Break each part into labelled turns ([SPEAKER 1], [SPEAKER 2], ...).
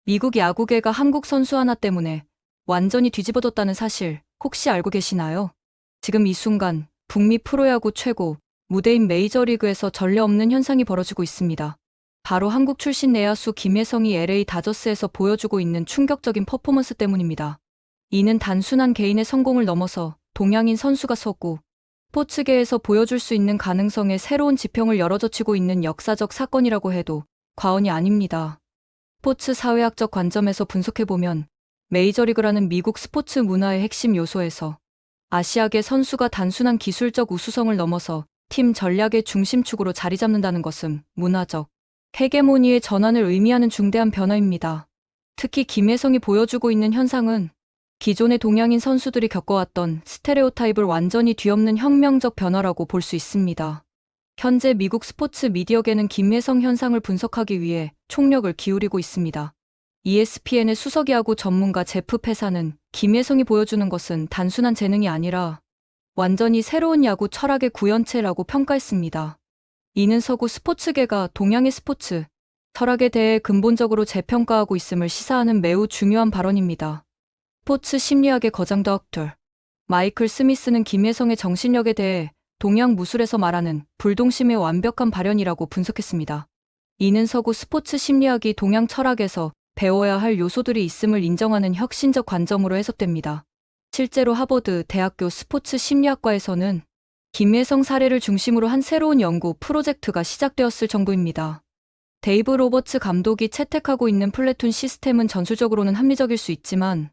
[SPEAKER 1] 미국 야구계가 한국 선수 하나 때문에 완전히 뒤집어졌다는 사실 혹시 알고 계시나요? 지금 이 순간 북미 프로야구 최고 무대인 메이저리그에서 전례 없는 현상이 벌어지고 있습니다. 바로 한국 출신 내야수 김혜성이 LA 다저스에서 보여주고 있는 충격적인 퍼포먼스 때문입니다. 이는 단순한 개인의 성공을 넘어서 동양인 선수가 섰고 스포츠계에서 보여줄 수 있는 가능성의 새로운 지평을 열어젖히고 있는 역사적 사건이라고 해도 과언이 아닙니다. 스포츠 사회학적 관점에서 분석해보면 메이저리그라는 미국 스포츠 문화의 핵심 요소에서 아시아계 선수가 단순한 기술적 우수성을 넘어서 팀 전략의 중심축으로 자리 잡는다는 것은 문화적 헤게모니의 전환을 의미하는 중대한 변화입니다. 특히 김혜성이 보여주고 있는 현상은 기존의 동양인 선수들이 겪어왔던 스테레오타입을 완전히 뒤엎는 혁명적 변화라고 볼 수 있습니다. 현재 미국 스포츠 미디어계는 김혜성 현상을 분석하기 위해 총력을 기울이고 있습니다. ESPN의 수석 야구 전문가 제프 페사는 김혜성이 보여주는 것은 단순한 재능이 아니라 완전히 새로운 야구 철학의 구현체라고 평가했습니다. 이는 서구 스포츠계가 동양의 스포츠 철학에 대해 근본적으로 재평가하고 있음을 시사하는 매우 중요한 발언입니다. 스포츠 심리학의 거장 덕터 마이클 스미스는 김혜성의 정신력에 대해 동양 무술에서 말하는 불동심의 완벽한 발현이라고 분석했습니다. 이는 서구 스포츠 심리학이 동양 철학에서 배워야 할 요소들이 있음을 인정하는 혁신적 관점으로 해석됩니다. 실제로 하버드 대학교 스포츠 심리학과에서는 김혜성 사례를 중심으로 한 새로운 연구 프로젝트가 시작되었을 정도입니다. 데이브 로버츠 감독이 채택하고 있는 플래툰 시스템은 전술적으로는 합리적일 수 있지만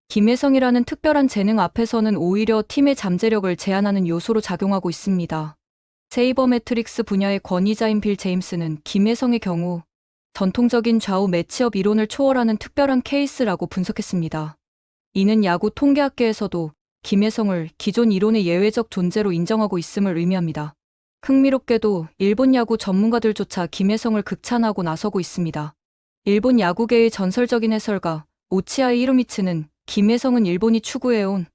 [SPEAKER 1] 김혜성이라는 특별한 재능 앞에서는 오히려 팀의 잠재력을 제한하는 요소로 작용하고 있습니다. 세이버매트릭스 분야의 권위자인 빌 제임스는 김혜성의 경우 전통적인 좌우 매치업 이론을 초월하는 특별한 케이스라고 분석했습니다. 이는 야구 통계학계에서도 김혜성을 기존 이론의 예외적 존재로 인정하고 있음을 의미합니다. 흥미롭게도 일본 야구 전문가들조차 김혜성을 극찬하고 나서고 있습니다. 일본 야구계의 전설적인 해설가 오치아이 히로미츠는 김혜성은 일본이 추구해온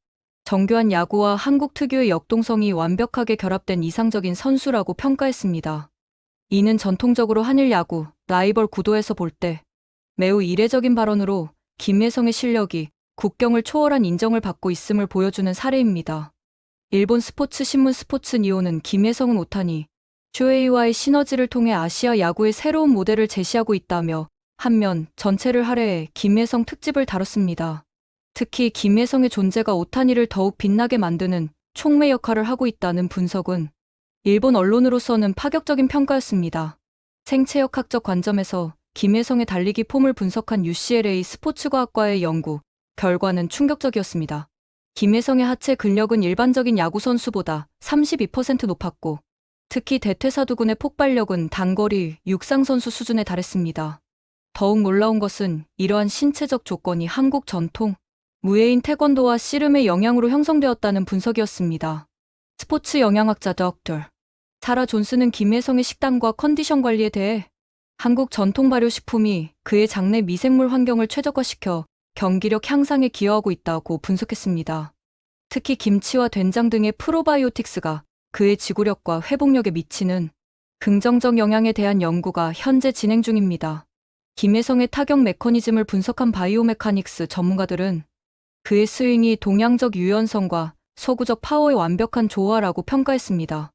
[SPEAKER 1] 정교한 야구와 한국 특유의 역동성이 완벽하게 결합된 이상적인 선수라고 평가했습니다. 이는 전통적으로 한일 야구, 라이벌 구도에서 볼 때 매우 이례적인 발언으로 김혜성의 실력이 국경을 초월한 인정을 받고 있음을 보여주는 사례입니다. 일본 스포츠 신문 스포츠 니오는 김혜성은 오타니, 쇼헤이와의 시너지를 통해 아시아 야구의 새로운 모델을 제시하고 있다며 한면 전체를 할애해 김혜성 특집을 다뤘습니다. 특히 김혜성의 존재가 오타니를 더욱 빛나게 만드는 촉매 역할을 하고 있다는 분석은 일본 언론으로서는 파격적인 평가였습니다. 생체역학적 관점에서 김혜성의 달리기 폼을 분석한 UCLA 스포츠과학과의 연구 결과는 충격적이었습니다. 김혜성의 하체 근력은 일반적인 야구 선수보다 32% 높았고 특히 대퇴사두근의 폭발력은 단거리 육상 선수 수준에 달했습니다. 더욱 놀라운 것은 이러한 신체적 조건이 한국 전통 무예인 태권도와 씨름의 영향으로 형성되었다는 분석이었습니다. 스포츠 영양학자 덕터 사라 존스는 김혜성의 식단과 컨디션 관리에 대해 한국 전통 발효식품이 그의 장내 미생물 환경을 최적화시켜 경기력 향상에 기여하고 있다고 분석했습니다. 특히 김치와 된장 등의 프로바이오틱스가 그의 지구력과 회복력에 미치는 긍정적 영향에 대한 연구가 현재 진행 중입니다. 김혜성의 타격 메커니즘을 분석한 바이오메카닉스 전문가들은 그의 스윙이 동양적 유연성과 서구적 파워의 완벽한 조화라고 평가했습니다.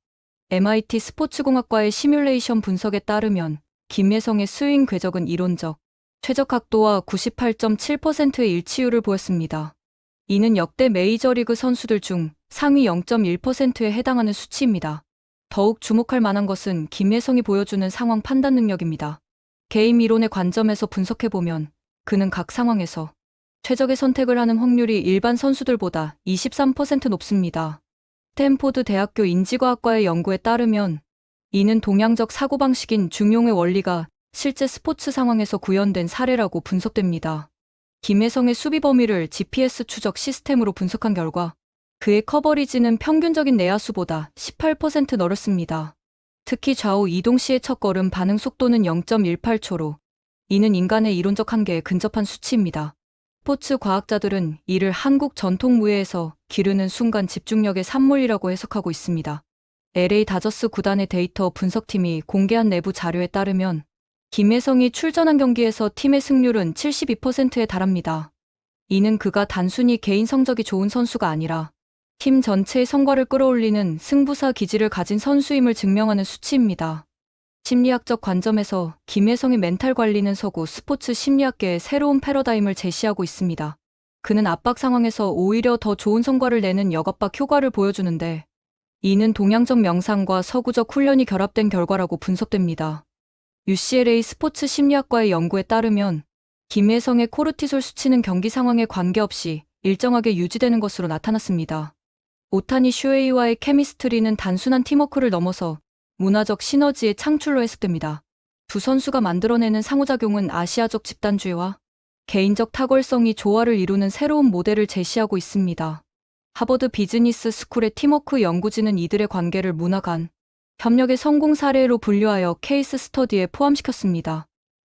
[SPEAKER 1] MIT 스포츠공학과의 시뮬레이션 분석에 따르면 김혜성의 스윙 궤적은 이론적 최적 각도와 98.7%의 일치율을 보였습니다. 이는 역대 메이저리그 선수들 중 상위 0.1%에 해당하는 수치입니다. 더욱 주목할 만한 것은 김혜성이 보여주는 상황 판단 능력입니다. 게임 이론의 관점에서 분석해보면 그는 각 상황에서 최적의 선택을 하는 확률이 일반 선수들보다 23% 높습니다. 스탠포드 대학교 인지과학과의 연구에 따르면 이는 동양적 사고방식인 중용의 원리가 실제 스포츠 상황에서 구현된 사례라고 분석됩니다. 김혜성의 수비 범위를 GPS 추적 시스템으로 분석한 결과 그의 커버리지는 평균적인 내야수보다 18% 넓었습니다. 특히 좌우 이동 시의 첫걸음 반응 속도는 0.18초로 이는 인간의 이론적 한계에 근접한 수치입니다. 스포츠 과학자들은 이를 한국 전통 무예에서 기르는 순간 집중력의 산물이라고 해석하고 있습니다. LA 다저스 구단의 데이터 분석팀이 공개한 내부 자료에 따르면 김혜성이 출전한 경기에서 팀의 승률은 72%에 달합니다. 이는 그가 단순히 개인 성적이 좋은 선수가 아니라 팀 전체의 성과를 끌어올리는 승부사 기질을 가진 선수임을 증명하는 수치입니다. 심리학적 관점에서 김혜성의 멘탈 관리는 서구 스포츠 심리학계의 새로운 패러다임을 제시하고 있습니다. 그는 압박 상황에서 오히려 더 좋은 성과를 내는 역압박 효과를 보여주는데, 이는 동양적 명상과 서구적 훈련이 결합된 결과라고 분석됩니다. UCLA 스포츠 심리학과의 연구에 따르면 김혜성의 코르티솔 수치는 경기 상황에 관계없이 일정하게 유지되는 것으로 나타났습니다. 오타니 슈에이와의 케미스트리는 단순한 팀워크를 넘어서 문화적 시너지의 창출로 해석됩니다. 두 선수가 만들어내는 상호작용은 아시아적 집단주의와 개인적 탁월성이 조화를 이루는 새로운 모델을 제시하고 있습니다. 하버드 비즈니스 스쿨의 팀워크 연구진은 이들의 관계를 문화 간 협력의 성공 사례로 분류하여 케이스 스터디에 포함시켰습니다.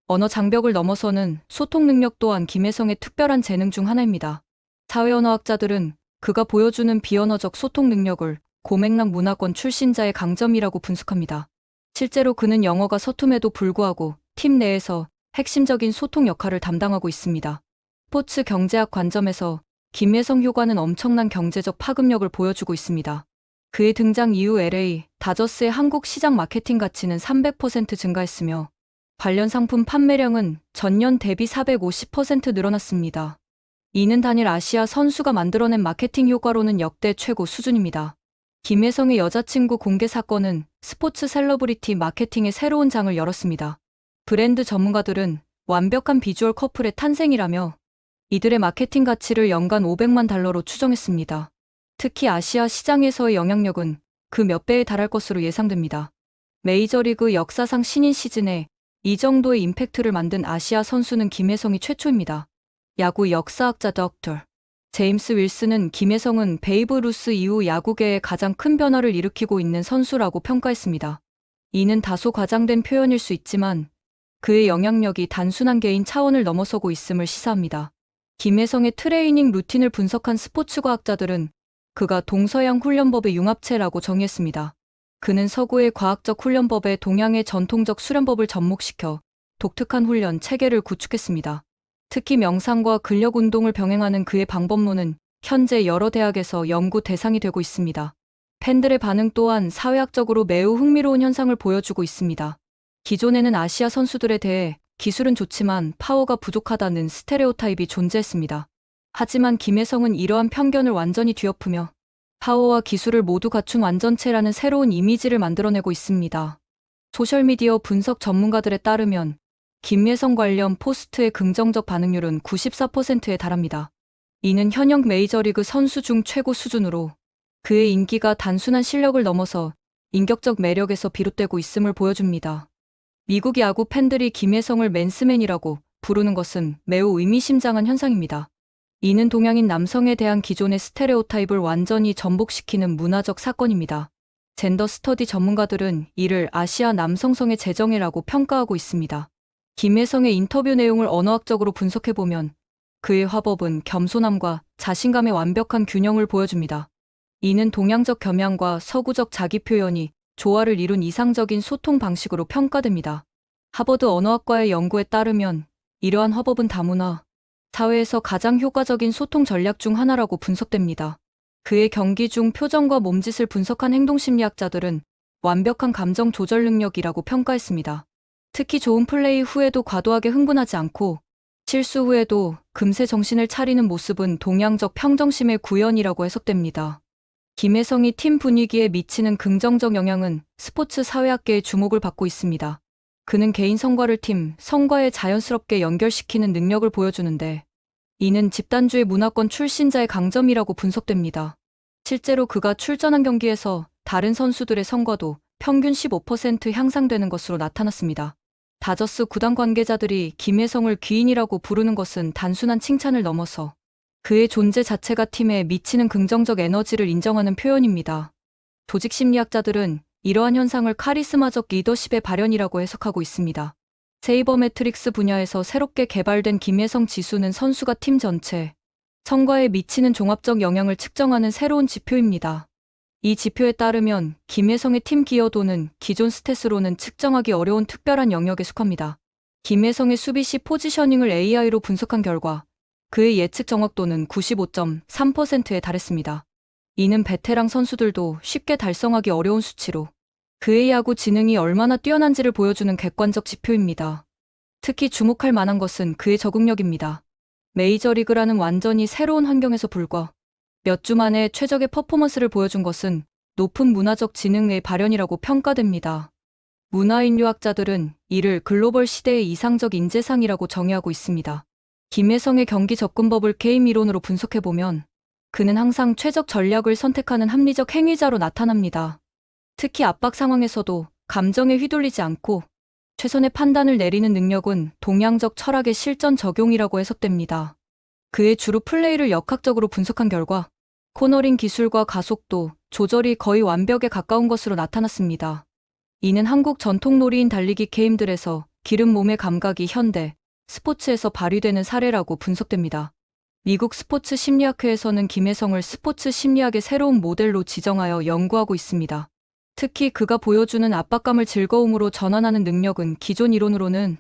[SPEAKER 1] 언어 장벽을 넘어서는 소통 능력 또한 김혜성의 특별한 재능 중 하나입니다. 사회언어학자들은 그가 보여주는 비언어적 소통 능력을 고맥락 문화권 출신자의 강점이라고 분석합니다. 실제로 그는 영어가 서툼에도 불구하고 팀 내에서 핵심적인 소통 역할을 담당하고 있습니다. 스포츠 경제학 관점에서 김혜성 효과는 엄청난 경제적 파급력을 보여주고 있습니다. 그의 등장 이후 LA 다저스의 한국 시장 마케팅 가치는 300% 증가했으며 관련 상품 판매량은 전년 대비 450% 늘어났습니다. 이는 단일 아시아 선수가 만들어낸 마케팅 효과로는 역대 최고 수준입니다. 김혜성의 여자친구 공개 사건은 스포츠 셀러브리티 마케팅의 새로운 장을 열었습니다. 브랜드 전문가들은 완벽한 비주얼 커플의 탄생이라며 이들의 마케팅 가치를 연간 500만 달러로 추정했습니다. 특히 아시아 시장에서의 영향력은 그 몇 배에 달할 것으로 예상됩니다. 메이저리그 역사상 신인 시즌에 이 정도의 임팩트를 만든 아시아 선수는 김혜성이 최초입니다. 야구 역사학자 덕터 제임스 윌슨은 김혜성은 베이브 루스 이후 야구계에 가장 큰 변화를 일으키고 있는 선수라고 평가했습니다. 이는 다소 과장된 표현일 수 있지만 그의 영향력이 단순한 개인 차원을 넘어서고 있음을 시사합니다. 김혜성의 트레이닝 루틴을 분석한 스포츠 과학자들은 그가 동서양 훈련법의 융합체라고 정의했습니다. 그는 서구의 과학적 훈련법에 동양의 전통적 수련법을 접목시켜 독특한 훈련 체계를 구축했습니다. 특히 명상과 근력 운동을 병행하는 그의 방법론은 현재 여러 대학에서 연구 대상이 되고 있습니다. 팬들의 반응 또한 사회학적으로 매우 흥미로운 현상을 보여주고 있습니다. 기존에는 아시아 선수들에 대해 기술은 좋지만 파워가 부족하다는 스테레오타입이 존재했습니다. 하지만 김혜성은 이러한 편견을 완전히 뒤엎으며 파워와 기술을 모두 갖춘 완전체라는 새로운 이미지를 만들어내고 있습니다. 소셜미디어 분석 전문가들에 따르면 김혜성 관련 포스트의 긍정적 반응률은 94%에 달합니다. 이는 현역 메이저리그 선수 중 최고 수준으로 그의 인기가 단순한 실력을 넘어서 인격적 매력에서 비롯되고 있음을 보여줍니다. 미국 야구 팬들이 김혜성을 맨스맨이라고 부르는 것은 매우 의미심장한 현상입니다. 이는 동양인 남성에 대한 기존의 스테레오타입을 완전히 전복시키는 문화적 사건입니다. 젠더 스터디 전문가들은 이를 아시아 남성성의 재정애라고 평가하고 있습니다. 김혜성의 인터뷰 내용을 언어학적으로 분석해보면 그의 화법은 겸손함과 자신감의 완벽한 균형을 보여줍니다. 이는 동양적 겸양과 서구적 자기 표현이 조화를 이룬 이상적인 소통 방식으로 평가됩니다. 하버드 언어학과의 연구에 따르면 이러한 화법은 다문화 사회에서 가장 효과적인 소통 전략 중 하나라고 분석됩니다. 그의 경기 중 표정과 몸짓을 분석한 행동심리학자들은 완벽한 감정 조절 능력이라고 평가했습니다. 특히 좋은 플레이 후에도 과도하게 흥분하지 않고 실수 후에도 금세 정신을 차리는 모습은 동양적 평정심의 구현이라고 해석됩니다. 김혜성이 팀 분위기에 미치는 긍정적 영향은 스포츠 사회학계의 주목을 받고 있습니다. 그는 개인 성과를 팀 성과에 자연스럽게 연결시키는 능력을 보여주는데 이는 집단주의 문화권 출신자의 강점이라고 분석됩니다. 실제로 그가 출전한 경기에서 다른 선수들의 성과도 평균 15% 향상되는 것으로 나타났습니다. 다저스 구단 관계자들이 김혜성을 귀인이라고 부르는 것은 단순한 칭찬을 넘어서 그의 존재 자체가 팀에 미치는 긍정적 에너지를 인정하는 표현입니다. 조직 심리학자들은 이러한 현상을 카리스마적 리더십의 발현이라고 해석하고 있습니다. 세이버매트릭스 분야에서 새롭게 개발된 김혜성 지수는 선수가 팀 전체 성과에 미치는 종합적 영향을 측정하는 새로운 지표입니다. 이 지표에 따르면 김혜성의 팀 기여도는 기존 스탯으로는 측정하기 어려운 특별한 영역에 속합니다. 김혜성의 수비 시 포지셔닝을 AI로 분석한 결과 그의 예측 정확도는 95.3%에 달했습니다. 이는 베테랑 선수들도 쉽게 달성하기 어려운 수치로 그의 야구 지능이 얼마나 뛰어난지를 보여주는 객관적 지표입니다. 특히 주목할 만한 것은 그의 적응력입니다. 메이저리그라는 완전히 새로운 환경에서 불과 몇 주 만에 최적의 퍼포먼스를 보여준 것은 높은 문화적 지능의 발현이라고 평가됩니다. 문화인류학자들은 이를 글로벌 시대의 이상적 인재상이라고 정의하고 있습니다. 김혜성의 경기 접근법을 게임 이론으로 분석해보면 그는 항상 최적 전략을 선택하는 합리적 행위자로 나타납니다. 특히 압박 상황에서도 감정에 휘둘리지 않고 최선의 판단을 내리는 능력은 동양적 철학의 실전 적용이라고 해석됩니다. 그의 주루 플레이를 역학적으로 분석한 결과 코너링 기술과 가속도, 조절이 거의 완벽에 가까운 것으로 나타났습니다. 이는 한국 전통 놀이인 달리기 게임들에서 기른 몸의 감각이 현대 스포츠에서 발휘되는 사례라고 분석됩니다. 미국 스포츠 심리학회에서는 김혜성을 스포츠 심리학의 새로운 모델로 지정하여 연구하고 있습니다. 특히 그가 보여주는 압박감을 즐거움으로 전환하는 능력은 기존 이론으로는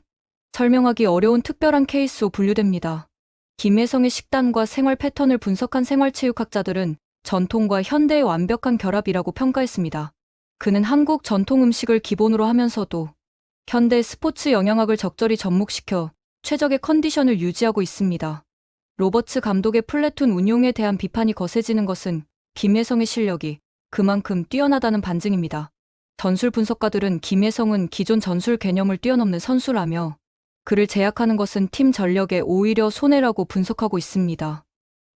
[SPEAKER 1] 설명하기 어려운 특별한 케이스로 분류됩니다. 김혜성의 식단과 생활 패턴을 분석한 생활체육학자들은 전통과 현대의 완벽한 결합이라고 평가했습니다. 그는 한국 전통 음식을 기본으로 하면서도 현대 스포츠 영양학을 적절히 접목시켜 최적의 컨디션을 유지하고 있습니다. 로버츠 감독의 플래툰 운용에 대한 비판이 거세지는 것은 김혜성의 실력이 그만큼 뛰어나다는 반증입니다. 전술 분석가들은 김혜성은 기존 전술 개념을 뛰어넘는 선수라며 그를 제약하는 것은 팀 전력에 오히려 손해라고 분석하고 있습니다.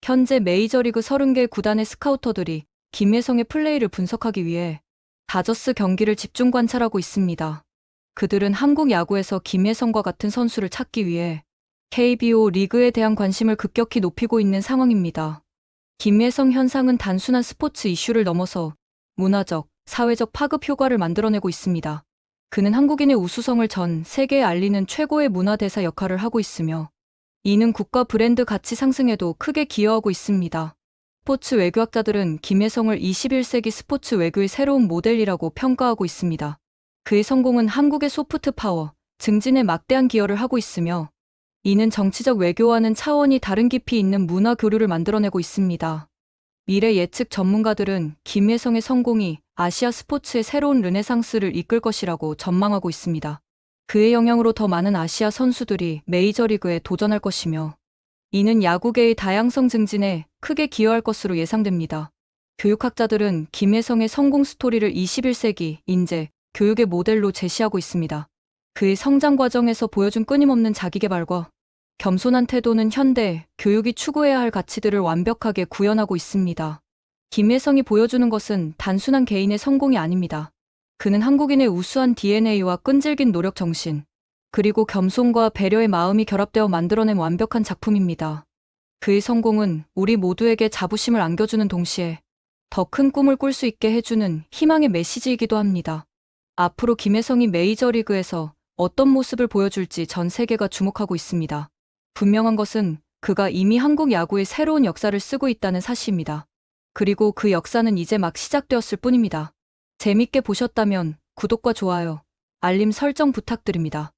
[SPEAKER 1] 현재 메이저리그 30개 구단의 스카우터들이 김혜성의 플레이를 분석하기 위해 다저스 경기를 집중 관찰하고 있습니다. 그들은 한국 야구에서 김혜성과 같은 선수를 찾기 위해 KBO 리그에 대한 관심을 급격히 높이고 있는 상황입니다. 김혜성 현상은 단순한 스포츠 이슈를 넘어서 문화적, 사회적 파급 효과를 만들어내고 있습니다. 그는 한국인의 우수성을 전 세계에 알리는 최고의 문화대사 역할을 하고 있으며 이는 국가 브랜드 가치 상승에도 크게 기여하고 있습니다. 스포츠 외교학자들은 김혜성을 21세기 스포츠 외교의 새로운 모델이라고 평가하고 있습니다. 그의 성공은 한국의 소프트 파워, 증진에 막대한 기여를 하고 있으며 이는 정치적 외교와는 차원이 다른 깊이 있는 문화 교류를 만들어내고 있습니다. 미래 예측 전문가들은 김혜성의 성공이 아시아 스포츠의 새로운 르네상스를 이끌 것이라고 전망하고 있습니다. 그의 영향으로 더 많은 아시아 선수들이 메이저리그에 도전할 것이며 이는 야구계의 다양성 증진에 크게 기여할 것으로 예상됩니다. 교육학자들은 김혜성의 성공 스토리를 21세기 인재, 교육의 모델로 제시하고 있습니다. 그의 성장 과정에서 보여준 끊임없는 자기계발과 겸손한 태도는 현대 교육이 추구해야 할 가치들을 완벽하게 구현하고 있습니다. 김혜성이 보여주는 것은 단순한 개인의 성공이 아닙니다. 그는 한국인의 우수한 DNA와 끈질긴 노력 정신, 그리고 겸손과 배려의 마음이 결합되어 만들어낸 완벽한 작품입니다. 그의 성공은 우리 모두에게 자부심을 안겨주는 동시에 더 큰 꿈을 꿀 수 있게 해주는 희망의 메시지이기도 합니다. 앞으로 김혜성이 메이저리그에서 어떤 모습을 보여줄지 전 세계가 주목하고 있습니다. 분명한 것은 그가 이미 한국 야구의 새로운 역사를 쓰고 있다는 사실입니다. 그리고 그 역사는 이제 막 시작되었을 뿐입니다. 재밌게 보셨다면 구독과 좋아요, 알림 설정 부탁드립니다.